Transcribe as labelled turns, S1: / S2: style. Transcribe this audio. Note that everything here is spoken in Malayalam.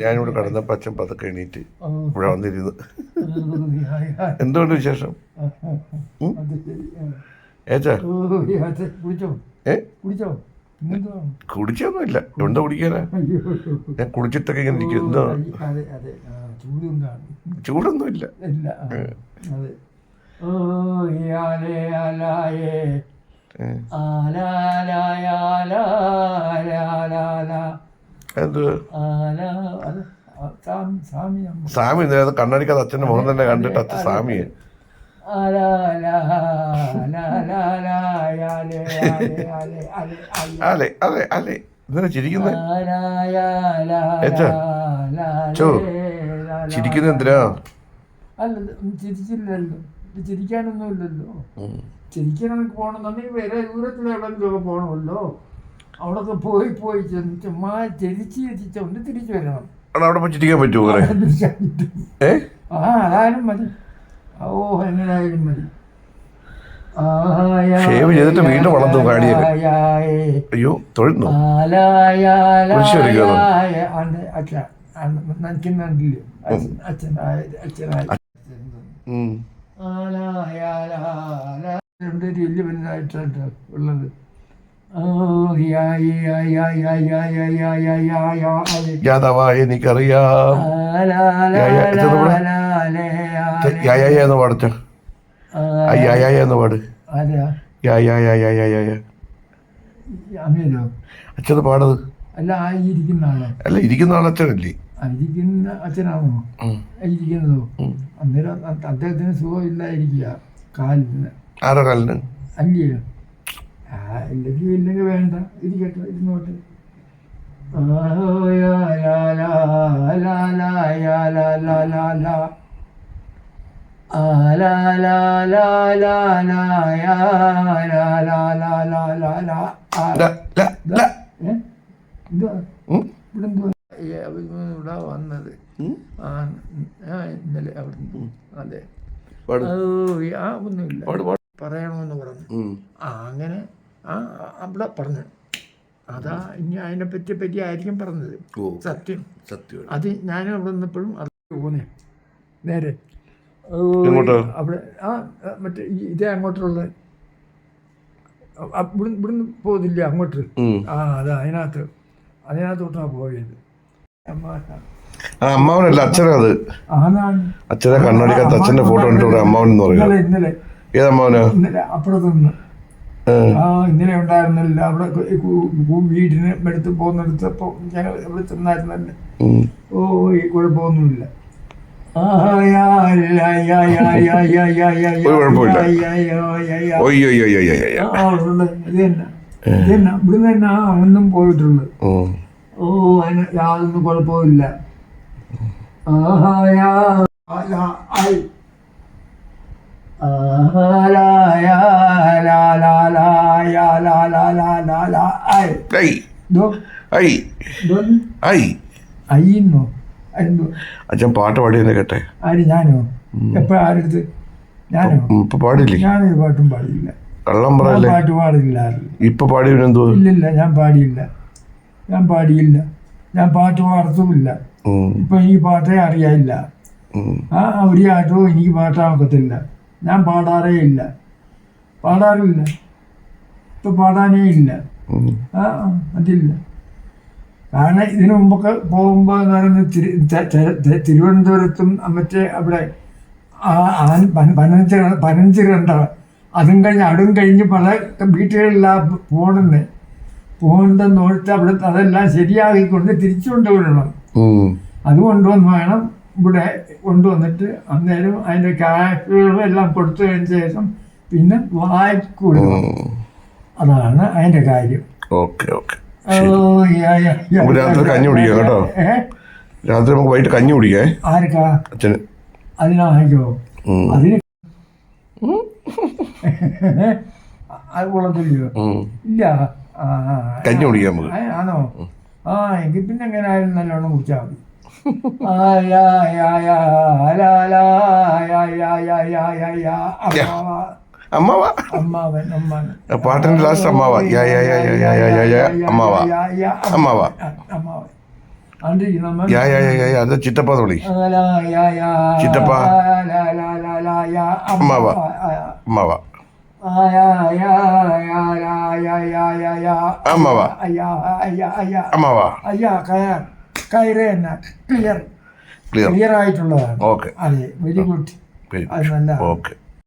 S1: ഞാനിവിടെ കടന്നപ്പോൾ അച്ഛൻ പതുക്കെ എണീറ്റ് ഇവിടെ വന്നിരുന്നു. എന്തുകൊണ്ട് വിശേഷം? ഏച്ചാ കുടിച്ചൊന്നുമില്ല. എന്താ കുടിക്കാനാ? ഞാൻ കുടിച്ചിട്ടൊക്കെ ഇങ്ങനെ ഇരിക്കും. എന്തോ ചൂടൊന്നുമില്ല. എന്ത് സാമി കണ്ണടിക്കാതെ അച്ഛൻ്റെ മുഖം തന്നെ കണ്ടിട്ട് അച്ഛൻ സാമിയെ അല്ലേ അതെ അല്ലേ എന്തിനാ ചിരിക്കുന്നത്? ചിരിക്കുന്നത് എന്തിനാ?
S2: അല്ല ചിരിച്ചില്ലല്ലോ, ചിരിക്കാനൊന്നുമില്ലല്ലോ. ചിരിക്കാനൊക്കെ പോകണമെന്നുണ്ടെങ്കിൽ വേറെ ദൂരത്തിൽ എവിടെയെങ്കിലുമൊക്കെ പോകണമല്ലോ. അവിടെയൊക്കെ പോയി ചുമ്മാ ചിരിച്ചുകൊണ്ട് തിരിച്ചു വരണം.
S1: അവിടെ പോയി ചിരിക്കാൻ പറ്റുമോ?
S2: അതായാലും മതി. ഓ എന്നതായാലും മതി.
S1: ഷേവ് ചെയ്തിട്ട് വീണ്ടും വളർന്നു കാടിയത്. അയ്യോ തൊഴുന്നു.
S2: വലിയ വലുതായിട്ടാണ് ഉള്ളത്.
S1: എനിക്കറിയാം. പാടച്ച അച്ഛത് പാടത്
S2: അല്ല ഇരിക്കുന്ന ആളോ?
S1: അല്ല ഇരിക്കുന്ന ആൾ അച്ഛനല്ലേ?
S2: ഇരിക്കുന്ന അച്ഛനാണോ ഇരിക്കുന്നതോ? അന്നേരം അദ്ദേഹത്തിന് സുഖമില്ലായിരിക്കുക കാലിന്.
S1: ആരോ കാലിന്?
S2: അല്ലയോ? ഇല്ലെങ്കിൽ വേണ്ട, ഇരിക്കട്ടെ, ഇരുന്നോട്ടെ. ഇവിടെ വന്നത് ഇന്നലെ അവിടെ. അതെ ഒന്നുമില്ല, പറയണമെന്ന് പറഞ്ഞു. അങ്ങനെ അവിടെ പറഞ്ഞു. അതാ ഇനി അതിനെ പറ്റി ആയിരിക്കും പറഞ്ഞത്. സത്യം അത് ഞാൻ അവിടെ നിന്നപ്പോഴും അത് പോന്നേ നേരെ അവിടെ മറ്റേ ഇതേ അങ്ങോട്ടുള്ള ഇവിടുന്ന് പോകുന്നില്ല അങ്ങോട്ട്. അതാ അതിനകത്തോട്ടാ പോയത്.
S1: അമ്മാവനല്ല അച്ഛനാ. അത് അച്ഛനെ കണ്ണടിക്കാത്ത അച്ഛന്റെ ഫോട്ടോ കണ്ടിട്ട് അമ്മാവൻ എന്ന് പറയുന്നത്.
S2: ഇന്നലെ
S1: ഏതമ്മാവനാ?
S2: ഇന്നലെ അപ്പുറത്തുനിന്ന് ഇന്നലെ ഉണ്ടായിരുന്നില്ല. അവിടെ വീടിന് എടുത്ത് പോകുന്നിടത്തപ്പോ ഞങ്ങൾ ഇവിടെ ചെന്നായിരുന്നല്ലേ. കുഴപ്പമൊന്നുമില്ല. ഇവിടുന്ന് തന്നെ ഒന്നും പോയിട്ടുള്ളു. അതിന് യാതൊന്നും കുഴപ്പമില്ല.
S1: അച്ഛൻ പാട്ട് പാടിയെന്നെ കേട്ടെ.
S2: ആര്? ഞാനോ? എപ്പോ? ആരെടുത്ത്? ഞാനോ?
S1: ഇപ്പൊ പാടില്ലേ?
S2: ഞാനൊരു പാട്ടും പാടിയില്ല.
S1: കള്ളം പറയല്ലേ?
S2: പാട്ട് പാടില്ല.
S1: ഇപ്പൊ പാടിയെന്തോ?
S2: ഇല്ലില്ല, ഞാൻ പാടിയില്ല. ഞാൻ പാട്ട് പാടത്തുമില്ല. ഇപ്പൊ ഈ പാട്ടേ അറിയാനില്ല. ഒരു ആട്ടോ എനിക്ക് പാട്ടാക്കത്തില്ല. ഞാൻ പാടാറില്ല. ഇപ്പൊ പാടാനേ ഇല്ല. അതില്ല. കാരണം ഇതിനു മുമ്പൊക്കെ പോകുമ്പോൾ എന്ന് പറയുന്നത് തിരുവനന്തപുരത്തും മറ്റേ അവിടെ 15 കണ്ട അതും കഴിഞ്ഞ് പല വീട്ടുകളിലാണ് പോകണ്ടെന്ന് ഓർത്ത് അവിടെ അതെല്ലാം ശരിയാക്കിക്കൊണ്ട് തിരിച്ചു കൊണ്ടുവരണം. അത് കൊണ്ടുവന്ന് വേണം ഇവിടെ കൊണ്ടുവന്നിട്ട് അന്നേരം അതിൻ്റെ ക്യാഷുകളെല്ലാം കൊടുത്തതിന് ശേഷം പിന്നെ വായിക്കൂടും. അതാണ് അതിൻ്റെ കാര്യം.
S1: രാത്രി കഞ്ഞി കുടിക്കാം കേട്ടോ. രാത്രി നമുക്ക് വൈകിട്ട് കഞ്ഞി കുടിക്കേ.
S2: ആർക്കാ?
S1: അച്ഛന്.
S2: അതിനായോ? അതിന് അത് കൊള്ളത്തില്ലയോ? ഇല്ല,
S1: കഞ്ഞി കുടിക്കാം നമുക്ക്.
S2: ആണോ? എങ്കിൽ പിന്നെ എങ്ങനെ ആയാലും നല്ലോണം കുടിച്ചാൽ മതി.
S1: പാട്ടിന്റെ ലാസ്റ്റ് അമ്മാവ.
S2: അത് നമ്മൾ
S1: യാ യാ യാ യാ യാ അത് ചിറ്റപ്പാന്ന് വിളി ചിറ്റപ്പ അമ്മാവ അമ്മാവ അമ്മാവ അമ്മാവ
S2: കയറ് തന്നെ ക്ലിയർ
S1: ക്ലിയർ
S2: ക്ലിയർ ആയിട്ടുള്ളതാണ്.
S1: ഓക്കെ
S2: അതെ, വെരി ഗുഡ്. അത് നല്ല
S1: ഓക്കെ